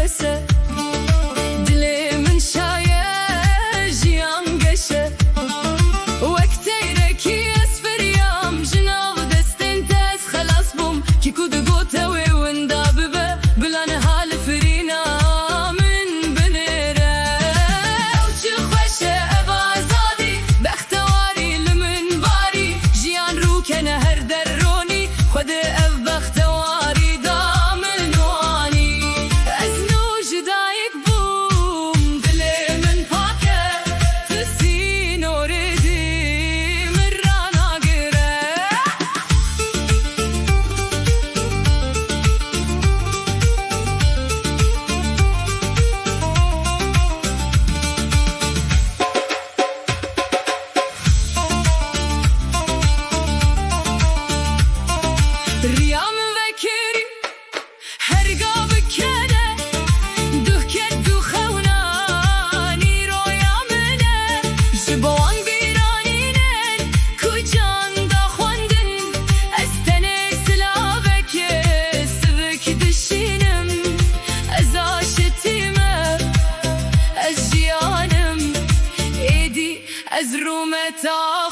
بسه دلي من شايه جیان گشه وقتیرکی اسفریام جناو دستن تاس خلاص بوم کی کود گوتوی وندا ببه بلان حال فرینا من بنره او چه خوشه ابازادی بختواری لمن باری جیان رو کنه هر درونی خود او بختواری دامن وانی از نو جدایک بوم دلی من پاکه تسی نوردی من رانا گره ریام وکری هرگا بکنه دو کرد دو خونانی رویا منه جبوان بیرانینن کجان دا خوندن استنه سلاوک سوک دشینم از آشتیمه از جیانم ایدی از رومتا